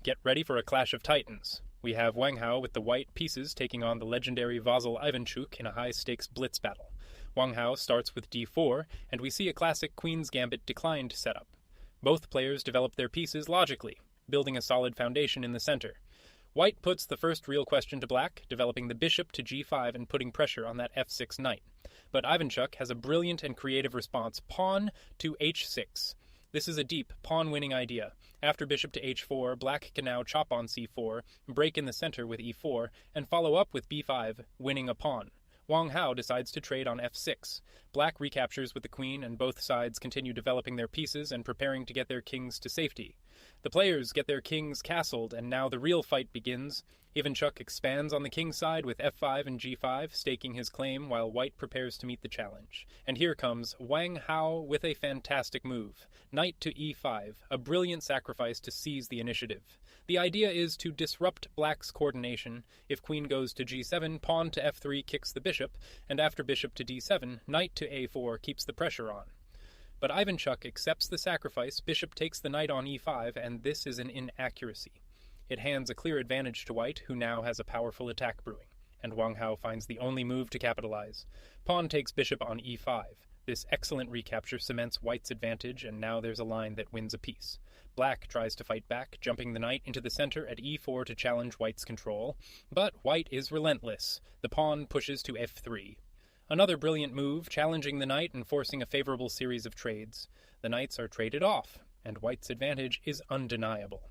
Get ready for a clash of titans. We have Wang Hao with the white pieces taking on the legendary Vasyl Ivanchuk in a high-stakes blitz battle. Wang Hao starts with d4, and we see a classic Queen's Gambit declined setup. Both players develop their pieces logically, building a solid foundation in the center. White puts the first real question to black, developing the bishop to g5 and putting pressure on that f6 knight. But Ivanchuk has a brilliant and creative response, pawn to h6. This is a deep, pawn-winning idea. After bishop to h4, black can now chop on c4, break in the center with e4, and follow up with b5, winning a pawn. Wang Hao decides to trade on f6. Black recaptures with the queen, and both sides continue developing their pieces and preparing to get their kings to safety. The players get their kings castled, and now the real fight begins. Ivanchuk expands on the king's side with f5 and g5, staking his claim while white prepares to meet the challenge. And here comes Wang Hao with a fantastic move. Knight to e5, a brilliant sacrifice to seize the initiative. The idea is to disrupt black's coordination. If queen goes to g7, pawn to f3 kicks the bishop, and after bishop to d7, knight to a4 keeps the pressure on. But Ivanchuk accepts the sacrifice, bishop takes the knight on e5, and this is an inaccuracy. It hands a clear advantage to white, who now has a powerful attack brewing, and Wang Hao finds the only move to capitalize. Pawn takes bishop on e5. This excellent recapture cements white's advantage, and now there's a line that wins a piece. Black tries to fight back, jumping the knight into the center at e4 to challenge white's control, but white is relentless. The pawn pushes to f3. Another brilliant move, challenging the knight and forcing a favorable series of trades. The knights are traded off, and white's advantage is undeniable.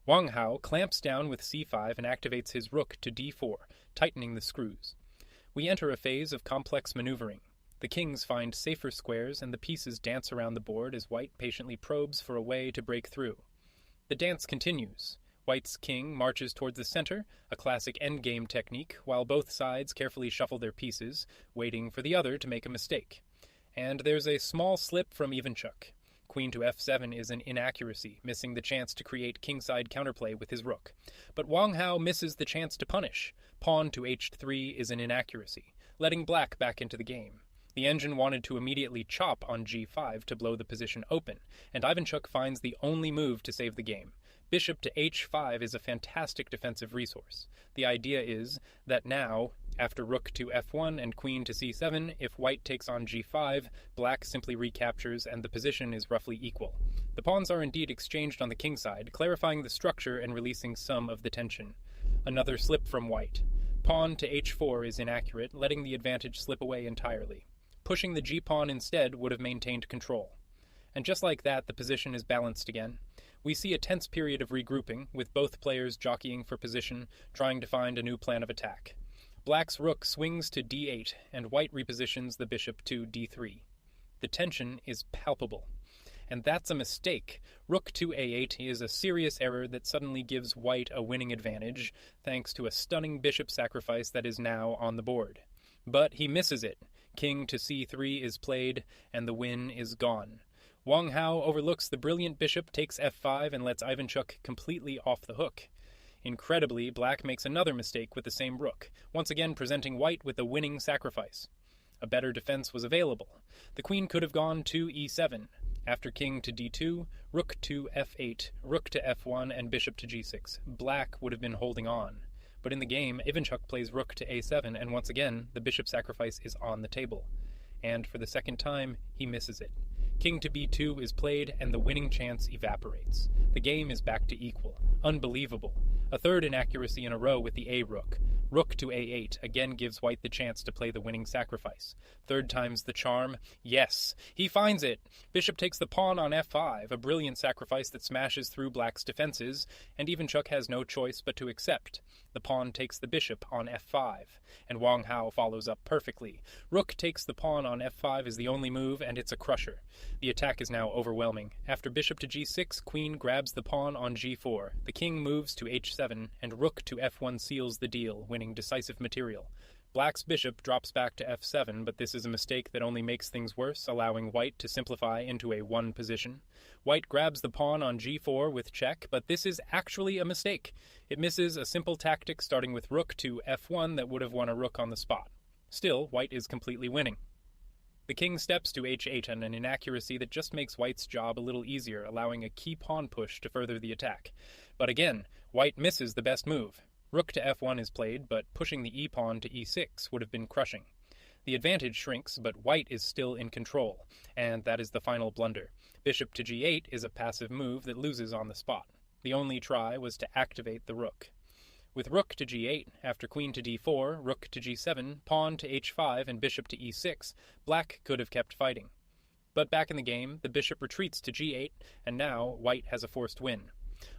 Wang Hao clamps down with c5 and activates his rook to d4, tightening the screws. We enter a phase of complex maneuvering. The kings find safer squares, and the pieces dance around the board as white patiently probes for a way to break through. The dance continues. White's king marches towards the center, a classic endgame technique, while both sides carefully shuffle their pieces, waiting for the other to make a mistake. And there's a small slip from Ivanchuk. Queen to f7 is an inaccuracy, missing the chance to create kingside counterplay with his rook. But Wang Hao misses the chance to punish. Pawn to h3 is an inaccuracy, letting black back into the game. The engine wanted to immediately chop on g5 to blow the position open, and Ivanchuk finds the only move to save the game. Bishop to h5 is a fantastic defensive resource. The idea is that now, after rook to f1 and queen to c7, if white takes on g5, black simply recaptures and the position is roughly equal. The pawns are indeed exchanged on the king side, clarifying the structure and releasing some of the tension. Another slip from white. Pawn to h4 is inaccurate, letting the advantage slip away entirely. Pushing the g-pawn instead would have maintained control. And just like that, the position is balanced again. We see a tense period of regrouping, with both players jockeying for position, trying to find a new plan of attack. Black's rook swings to d8, and white repositions the bishop to d3. The tension is palpable. And that's a mistake. Rook to a8 is a serious error that suddenly gives white a winning advantage, thanks to a stunning bishop sacrifice that is now on the board. But he misses it. King to c3 is played, and the win is gone. Wang Hao overlooks the brilliant bishop, takes f5, and lets Ivanchuk completely off the hook. Incredibly, black makes another mistake with the same rook, once again presenting white with a winning sacrifice. A better defense was available. The queen could have gone to e7. After king to d2, rook to f8, rook to f1, and bishop to g6. Black would have been holding on. But in the game, Ivanchuk plays rook to a7, and once again, the bishop sacrifice is on the table. And for the second time, he misses it. King to b2 is played, and the winning chance evaporates. The game is back to equal. Unbelievable. A third inaccuracy in a row with the a-rook. Rook to a8 again gives white the chance to play the winning sacrifice. Third time's the charm. Yes, he finds it. Bishop takes the pawn on f5, a brilliant sacrifice that smashes through black's defenses, and Ivanchuk has no choice but to accept. The pawn takes the bishop on f5, and Wang Hao follows up perfectly. Rook takes the pawn on f5 is the only move, and it's a crusher. The attack is now overwhelming. After bishop to g6, queen grabs the pawn on g4. The king moves to h7, and rook to f1 seals the deal, winning decisive material. Black's bishop drops back to f7, but this is a mistake that only makes things worse, allowing white to simplify into a 1 position. White grabs the pawn on g4 with check, but this is actually a mistake. It misses a simple tactic starting with rook to f1 that would have won a rook on the spot. Still, white is completely winning. The king steps to h8 on an inaccuracy that just makes white's job a little easier, allowing a key pawn push to further the attack. But again, white misses the best move. Rook to f1 is played, but pushing the e-pawn to e6 would have been crushing. The advantage shrinks, but white is still in control, and that is the final blunder. Bishop to g8 is a passive move that loses on the spot. The only try was to activate the rook. With rook to g8, after queen to d4, rook to g7, pawn to h5, and bishop to e6, black could have kept fighting. But back in the game, the bishop retreats to g8, and now white has a forced win.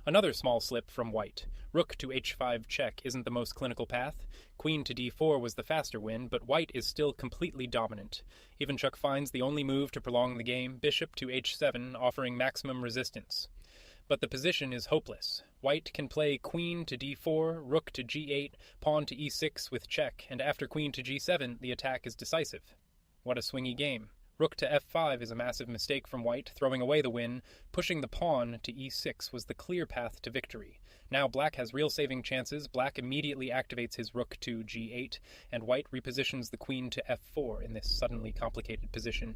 Another small slip from white. Rook to h5 check isn't the most clinical path. Queen to d4 was the faster win, but white is still completely dominant. Ivanchuk finds the only move to prolong the game, bishop to h7, offering maximum resistance. But the position is hopeless. White can play queen to d4, rook to g8, pawn to e6 with check, and after queen to g7, the attack is decisive. What a swingy game. Rook to f5 is a massive mistake from white, throwing away the win. Pushing the pawn to e6 was the clear path to victory. Now black has real saving chances. Black immediately activates his rook to g8, and white repositions the queen to f4 in this suddenly complicated position.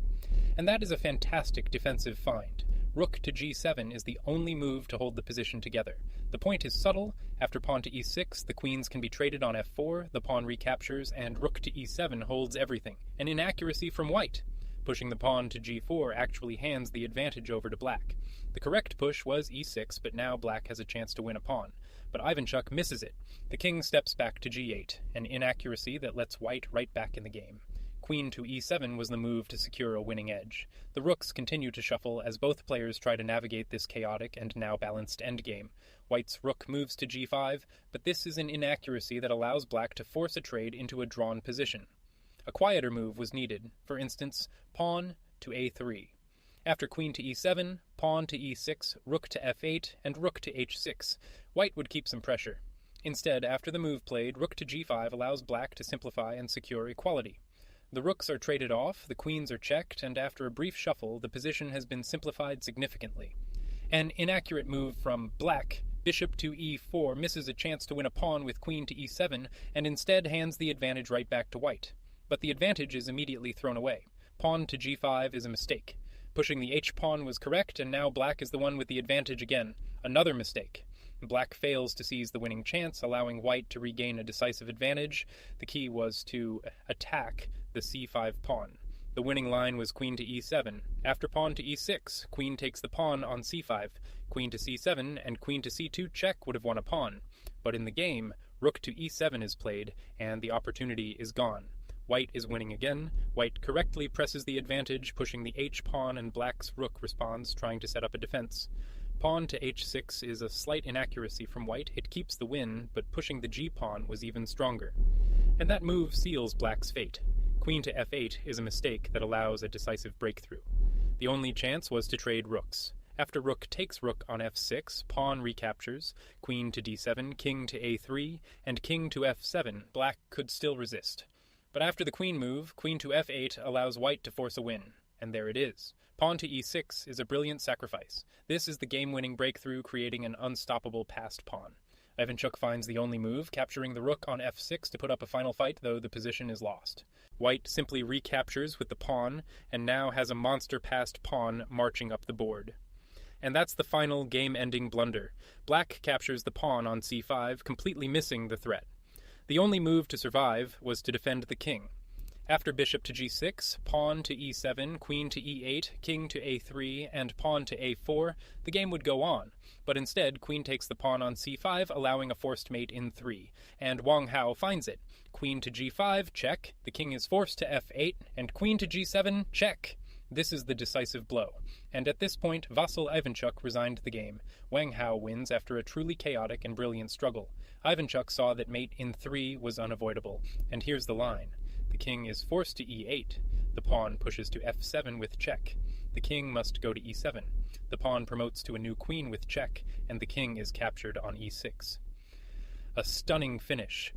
And that is a fantastic defensive find. Rook to g7 is the only move to hold the position together. The point is subtle. After pawn to e6, the queens can be traded on f4, the pawn recaptures, and rook to e7 holds everything. An inaccuracy from white. Pushing the pawn to g4 actually hands the advantage over to black. The correct push was e6, but now black has a chance to win a pawn. But Ivanchuk misses it. The king steps back to g8, an inaccuracy that lets white right back in the game. Queen to e7 was the move to secure a winning edge. The rooks continue to shuffle as both players try to navigate this chaotic and now balanced endgame. White's rook moves to g5, but this is an inaccuracy that allows black to force a trade into a drawn position. A quieter move was needed, for instance, pawn to a3. After queen to e7, pawn to e6, rook to f8, and rook to h6, white would keep some pressure. Instead, after the move played, rook to g5 allows black to simplify and secure equality. The rooks are traded off, the queens are checked, and after a brief shuffle, the position has been simplified significantly. An inaccurate move from black, bishop to e4, misses a chance to win a pawn with queen to e7, and instead hands the advantage right back to white. But the advantage is immediately thrown away. Pawn to g5 is a mistake. Pushing the h-pawn was correct, and now black is the one with the advantage again. Another mistake. Black fails to seize the winning chance, allowing white to regain a decisive advantage. The key was to attack the c5 pawn. The winning line was queen to e7. After pawn to e6, queen takes the pawn on c5. Queen to c7 and queen to c2 check would have won a pawn. But in the game, rook to e7 is played, and the opportunity is gone. White is winning again. White correctly presses the advantage, pushing the h-pawn, and black's rook responds, trying to set up a defense. Pawn to h6 is a slight inaccuracy from white. It keeps the win, but pushing the g-pawn was even stronger. And that move seals black's fate. Queen to f8 is a mistake that allows a decisive breakthrough. The only chance was to trade rooks. After rook takes rook on f6, pawn recaptures, queen to d7, king to a3, and king to f7, black could still resist. But after the queen move, queen to f8 allows white to force a win. And there it is. Pawn to e6 is a brilliant sacrifice. This is the game-winning breakthrough, creating an unstoppable passed pawn. Ivanchuk finds the only move, capturing the rook on f6 to put up a final fight, though the position is lost. White simply recaptures with the pawn, and now has a monster-passed pawn marching up the board. And that's the final game-ending blunder. Black captures the pawn on c5, completely missing the threat. The only move to survive was to defend the king. After bishop to g6, pawn to e7, queen to e8, king to a3, and pawn to a4, the game would go on. But instead, queen takes the pawn on c5, allowing a forced mate in 3. And Wang Hao finds it. Queen to g5, check. The king is forced to f8, and queen to g7, check. This is the decisive blow. And at this point, Vasyl Ivanchuk resigned the game. Wang Hao wins after a truly chaotic and brilliant struggle. Ivanchuk saw that mate in 3 was unavoidable. And here's the line. The king is forced to e8. The pawn pushes to f7 with check. The king must go to e7. The pawn promotes to a new queen with check, and the king is captured on e6. A stunning finish.